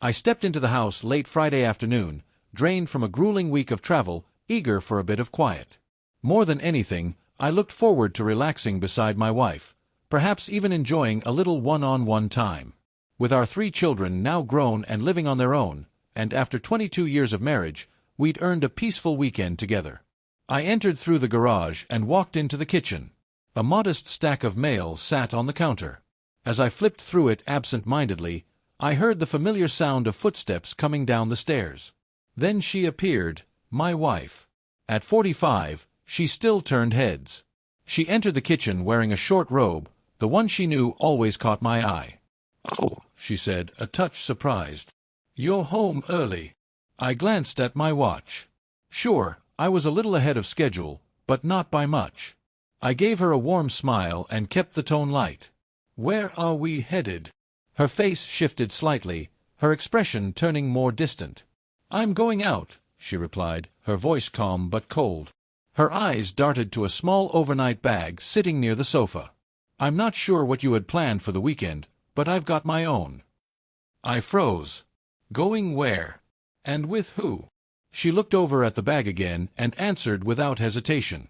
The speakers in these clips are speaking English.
I stepped into the house late Friday afternoon, drained from a grueling week of travel, eager for a bit of quiet. More than anything, I looked forward to relaxing beside my wife, perhaps even enjoying a little one-on-one time. With our 3 children now grown and living on their own, and after 22 years of marriage, we'd earned a peaceful weekend together. I entered through the garage and walked into the kitchen. A modest stack of mail sat on the counter. As I flipped through it absent-mindedly, I heard the familiar sound of footsteps coming down the stairs. Then she appeared, my wife. At 45, she still turned heads. She entered the kitchen wearing a short robe, the one she knew always caught my eye. "Oh," she said, a touch surprised. "You're home early." I glanced at my watch. Sure, I was a little ahead of schedule, but not by much. I gave her a warm smile and kept the tone light. "Where are we headed?" Her face shifted slightly, her expression turning more distant. "I'm going out," she replied, her voice calm but cold. Her eyes darted to a small overnight bag sitting near the sofa. "I'm not sure what you had planned for the weekend, but I've got my own." I froze. "Going where? And with who?" She looked over at the bag again and answered without hesitation.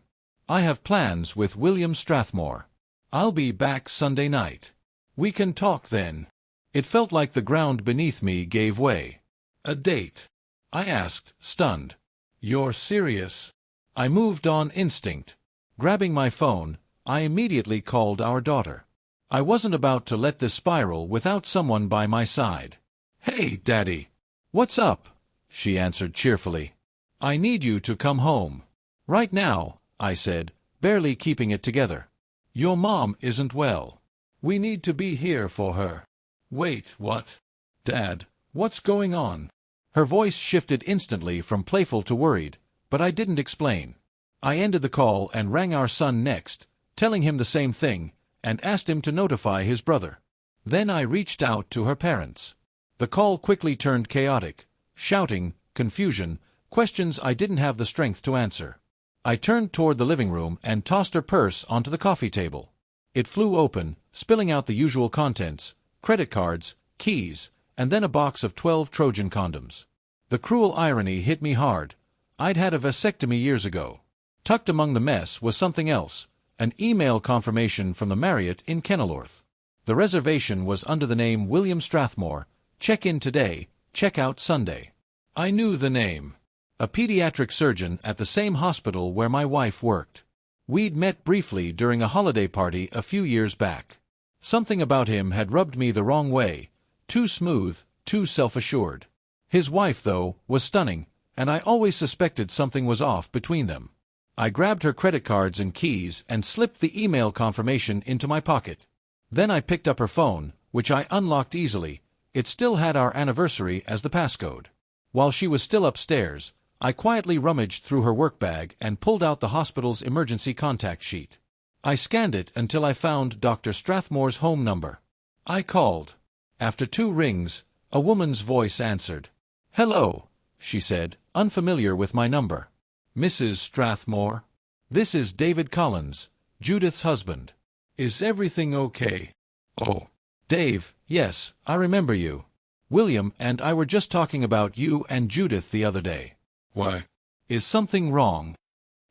"I have plans with William Strathmore. I'll be back Sunday night. We can talk then." It felt like the ground beneath me gave way. "A date?" I asked, stunned. "You're serious?" I moved on instinct. Grabbing my phone, I immediately called our daughter. I wasn't about to let this spiral without someone by my side. "Hey, Daddy. What's up?" she answered cheerfully. "I need you to come home. Right now," I said, barely keeping it together. "Your mom isn't well. We need to be here for her." "Wait, what? Dad, what's going on?" Her voice shifted instantly from playful to worried, but I didn't explain. I ended the call and rang our son next, telling him the same thing, and asked him to notify his brother. Then I reached out to her parents. The call quickly turned chaotic, shouting, confusion, questions I didn't have the strength to answer. I turned toward the living room and tossed her purse onto the coffee table. It flew open, spilling out the usual contents: credit cards, keys, and then a box of 12 Trojan condoms. The cruel irony hit me hard. I'd had a vasectomy years ago. Tucked among the mess was something else, an email confirmation from the Marriott in Kenilworth. The reservation was under the name William Strathmore, check-in today, check-out Sunday. I knew the name. A pediatric surgeon at the same hospital where my wife worked. We'd met briefly during a holiday party a few years back. Something about him had rubbed me the wrong way, too smooth, too self-assured. His wife, though, was stunning, and I always suspected something was off between them. I grabbed her credit cards and keys and slipped the email confirmation into my pocket. Then I picked up her phone, which I unlocked easily. It still had our anniversary as the passcode. While she was still upstairs, I quietly rummaged through her work bag and pulled out the hospital's emergency contact sheet. I scanned it until I found Dr. Strathmore's home number. I called. After 2 rings, a woman's voice answered. "Hello," she said, unfamiliar with my number. "Mrs. Strathmore? This is David Collins, Judith's husband. Is everything okay?" "Oh, Dave, yes, I remember you. William and I were just talking about you and Judith the other day." "Why? Is something wrong?"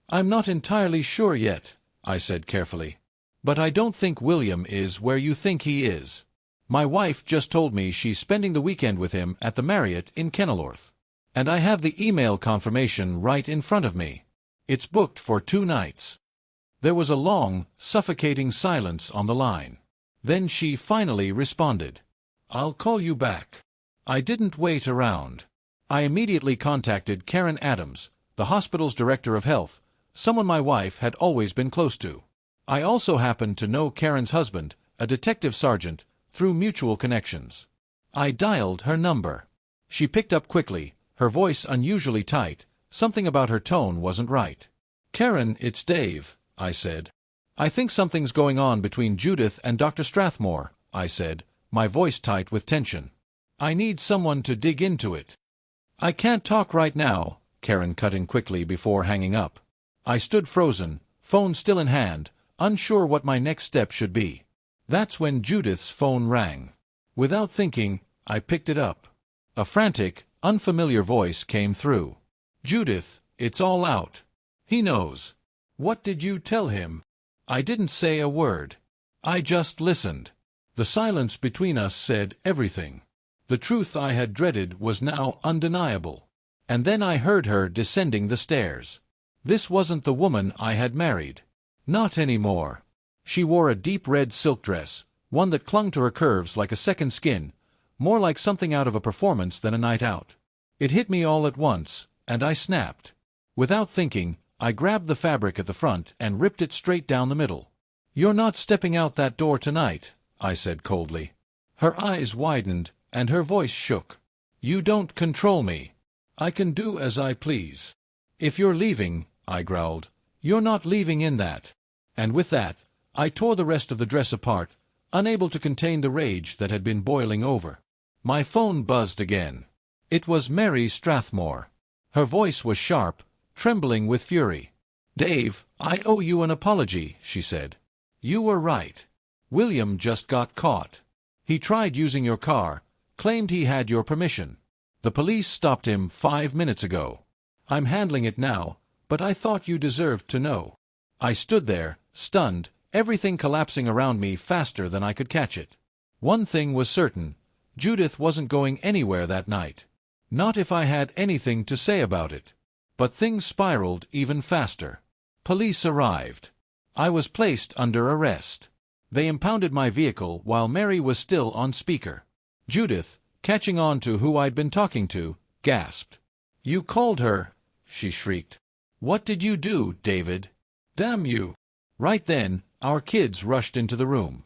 "I'm not entirely sure yet," I said carefully. "But I don't think William is where you think he is. My wife just told me she's spending the weekend with him at the Marriott in Kenilworth. And I have the email confirmation right in front of me. It's booked for 2 nights. There was a long, suffocating silence on the line. Then she finally responded. "I'll call you back." I didn't wait around. I immediately contacted Karen Adams, the hospital's director of health, someone my wife had always been close to. I also happened to know Karen's husband, a detective sergeant, through mutual connections. I dialed her number. She picked up quickly, her voice unusually tight. Something about her tone wasn't right. "Karen, it's Dave," I said. "I think something's going on between Judith and Dr. Strathmore," I said, my voice tight with tension. "I need someone to dig into it." "I can't talk right now," Karen cut in quickly before hanging up. I stood frozen, phone still in hand, unsure what my next step should be. That's when Judith's phone rang. Without thinking, I picked it up. A frantic, unfamiliar voice came through. "Judith, it's all out. He knows." "What did you tell him?" I didn't say a word. I just listened. The silence between us said everything. The truth I had dreaded was now undeniable. And then I heard her descending the stairs. This wasn't the woman I had married. Not anymore. She wore a deep red silk dress, one that clung to her curves like a second skin, more like something out of a performance than a night out. It hit me all at once, and I snapped. Without thinking, I grabbed the fabric at the front and ripped it straight down the middle. "You're not stepping out that door tonight," I said coldly. Her eyes widened, and her voice shook. "You don't control me. I can do as I please." "If you're leaving," I growled, "you're not leaving in that." And with that, I tore the rest of the dress apart, unable to contain the rage that had been boiling over. My phone buzzed again. It was Mary Strathmore. Her voice was sharp, trembling with fury. "Dave, I owe you an apology," she said. "You were right. William just got caught. He tried using your car, claimed he had your permission. The police stopped him 5 minutes ago. I'm handling it now, but I thought you deserved to know." I stood there, stunned, everything collapsing around me faster than I could catch it. One thing was certain: Judith wasn't going anywhere that night. Not if I had anything to say about it. But things spiraled even faster. Police arrived. I was placed under arrest. They impounded my vehicle while Mary was still on speaker. Judith, catching on to who I'd been talking to, gasped. "You called her," she shrieked. "What did you do, David? Damn you!" Right then, our kids rushed into the room.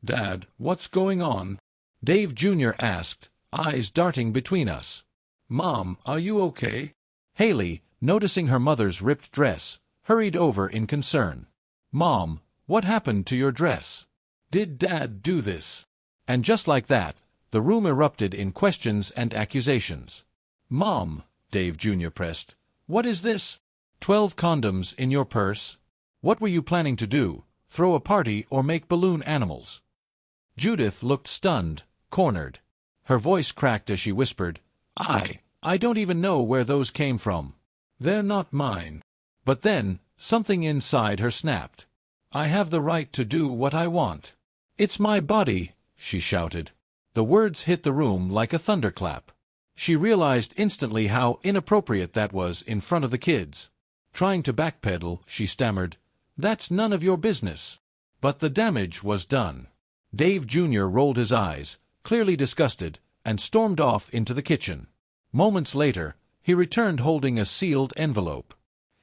"Dad, what's going on?" Dave Jr. asked, eyes darting between us. "Mom, are you okay?" Haley, noticing her mother's ripped dress, hurried over in concern. "Mom, what happened to your dress? Did Dad do this?" And just like that, the room erupted in questions and accusations. "Mom," Dave Jr. pressed, "what is this? 12 condoms in your purse? What were you planning to do, throw a party or make balloon animals?" Judith looked stunned, cornered. Her voice cracked as she whispered, I don't even know where those came from. They're not mine." But then, something inside her snapped. "I have the right to do what I want. It's my body," she shouted. The words hit the room like a thunderclap. She realized instantly how inappropriate that was in front of the kids. Trying to backpedal, she stammered, "That's none of your business." But the damage was done. Dave Jr. rolled his eyes, clearly disgusted, and stormed off into the kitchen. Moments later, he returned holding a sealed envelope.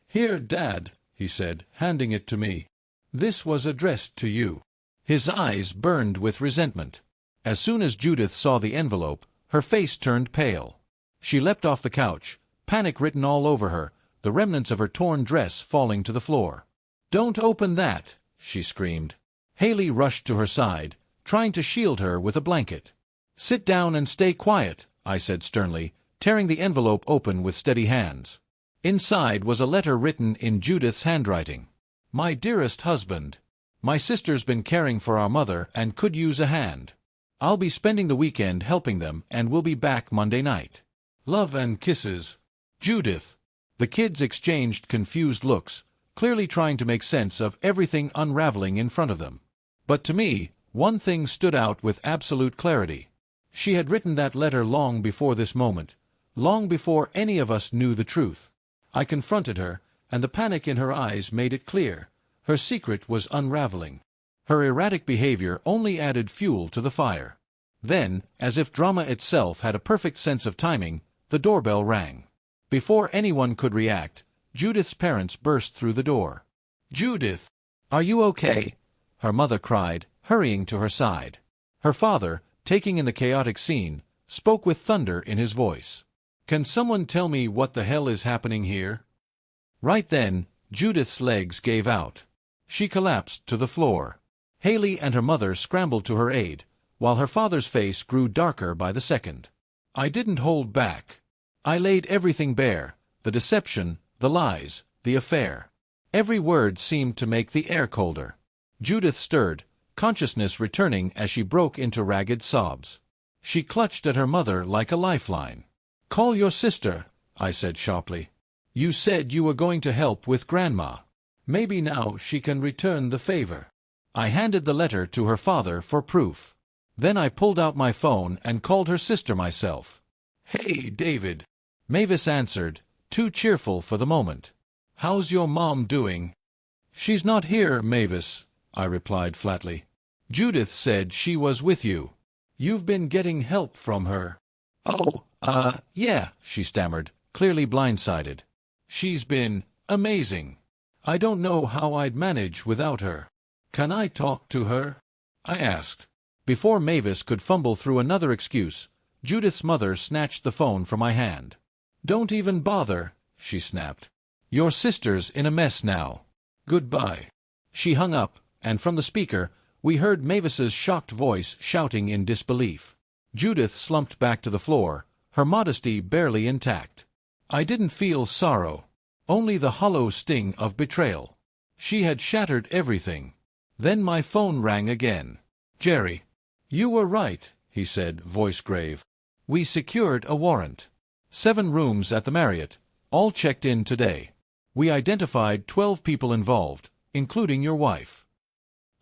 "Here, Dad," he said, handing it to me. "This was addressed to you." His eyes burned with resentment. As soon as Judith saw the envelope, her face turned pale. She leapt off the couch, panic written all over her, the remnants of her torn dress falling to the floor. "Don't open that!" she screamed. Haley rushed to her side, trying to shield her with a blanket. "Sit down and stay quiet," I said sternly, tearing the envelope open with steady hands. Inside was a letter written in Judith's handwriting. "My dearest husband, my sister's been caring for our mother and could use a hand. I'll be spending the weekend helping them and we'll be back Monday night. Love and kisses, Judith." The kids exchanged confused looks, clearly trying to make sense of everything unraveling in front of them. But to me, one thing stood out with absolute clarity. She had written that letter long before this moment, long before any of us knew the truth. I confronted her, and the panic in her eyes made it clear. Her secret was unraveling. Her erratic behavior only added fuel to the fire. Then, as if drama itself had a perfect sense of timing, the doorbell rang. Before anyone could react, Judith's parents burst through the door. "Judith, are you okay?" her mother cried, hurrying to her side. Her father, taking in the chaotic scene, spoke with thunder in his voice. "Can someone tell me what the hell is happening here?" Right then, Judith's legs gave out. She collapsed to the floor. Haley and her mother scrambled to her aid, while her father's face grew darker by the second. I didn't hold back. I laid everything bare, the deception, the lies, the affair. Every word seemed to make the air colder. Judith stirred, consciousness returning as she broke into ragged sobs. She clutched at her mother like a lifeline. "Call your sister," I said sharply. "You said you were going to help with Grandma. Maybe now she can return the favor." I handed the letter to her father for proof. Then I pulled out my phone and called her sister myself. "Hey, David," Mavis answered, too cheerful for the moment. "How's your mom doing?" "She's not here, Mavis," I replied flatly. "Judith said she was with you. You've been getting help from her." "Oh, yeah," she stammered, clearly blindsided. "She's been amazing. I don't know how I'd manage without her." "Can I talk to her?" I asked. Before Mavis could fumble through another excuse, Judith's mother snatched the phone from my hand. "Don't even bother," she snapped. "Your sister's in a mess now. Goodbye." She hung up, and from the speaker, we heard Mavis's shocked voice shouting in disbelief. Judith slumped back to the floor, her modesty barely intact. I didn't feel sorrow, only the hollow sting of betrayal. She had shattered everything. Then my phone rang again. "Jerry." "You were right," he said, voice grave. "We secured a warrant. 7 rooms at the Marriott, all checked in today. We identified 12 people involved, including your wife."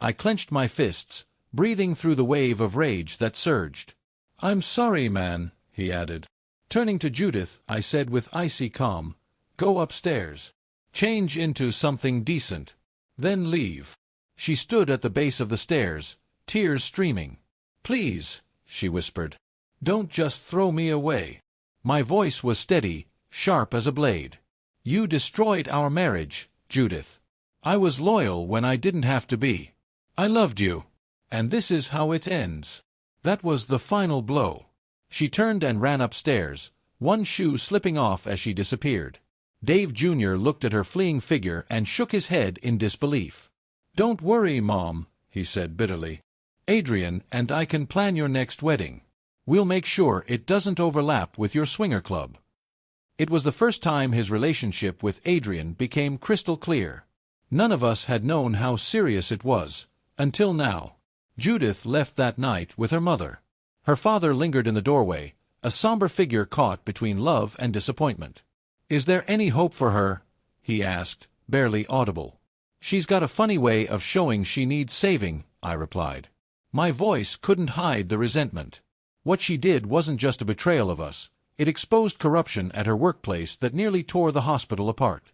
I clenched my fists, breathing through the wave of rage that surged. "I'm sorry, man," he added. Turning to Judith, I said with icy calm, "Go upstairs. Change into something decent. Then leave." She stood at the base of the stairs, tears streaming. "Please," she whispered. "Don't just throw me away." My voice was steady, sharp as a blade. "You destroyed our marriage, Judith. I was loyal when I didn't have to be. I loved you. And this is how it ends." That was the final blow. She turned and ran upstairs, one shoe slipping off as she disappeared. Dave Jr. looked at her fleeing figure and shook his head in disbelief. "Don't worry, Mom," he said bitterly. "Adrian and I can plan your next wedding. We'll make sure it doesn't overlap with your swinger club." It was the first time his relationship with Adrian became crystal clear. None of us had known how serious it was, until now. Judith left that night with her mother. Her father lingered in the doorway, a somber figure caught between love and disappointment. "Is there any hope for her?" he asked, barely audible. "She's got a funny way of showing she needs saving," I replied. My voice couldn't hide the resentment. What she did wasn't just a betrayal of us. It exposed corruption at her workplace that nearly tore the hospital apart.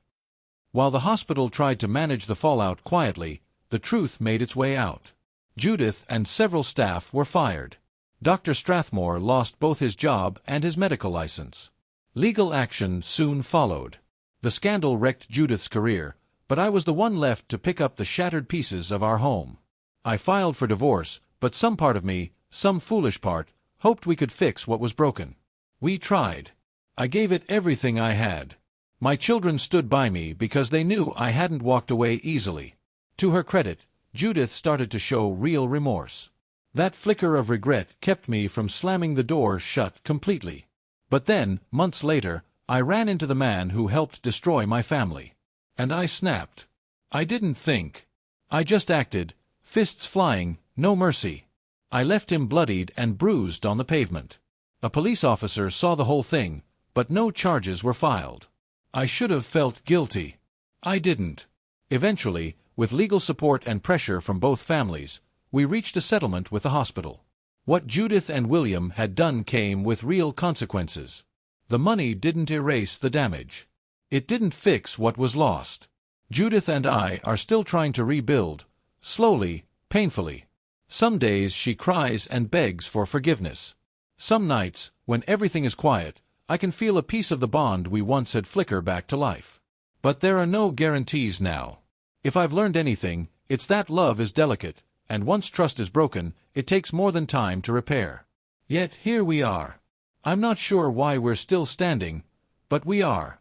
While the hospital tried to manage the fallout quietly, the truth made its way out. Judith and several staff were fired. Dr. Strathmore lost both his job and his medical license. Legal action soon followed. The scandal wrecked Judith's career, but I was the one left to pick up the shattered pieces of our home. I filed for divorce, but some part of me, some foolish part, hoped we could fix what was broken. We tried. I gave it everything I had. My children stood by me because they knew I hadn't walked away easily. To her credit, Judith started to show real remorse. That flicker of regret kept me from slamming the door shut completely. But then, months later, I ran into the man who helped destroy my family. And I snapped. I didn't think. I just acted, fists flying, no mercy. I left him bloodied and bruised on the pavement. A police officer saw the whole thing, but no charges were filed. I should have felt guilty. I didn't. Eventually, with legal support and pressure from both families, we reached a settlement with the hospital. What Judith and William had done came with real consequences. The money didn't erase the damage. It didn't fix what was lost. Judith and I are still trying to rebuild, slowly, painfully. Some days she cries and begs for forgiveness. Some nights, when everything is quiet, I can feel a piece of the bond we once had flicker back to life. But there are no guarantees now. If I've learned anything, it's that love is delicate, and once trust is broken, it takes more than time to repair. Yet here we are. I'm not sure why we're still standing, but we are.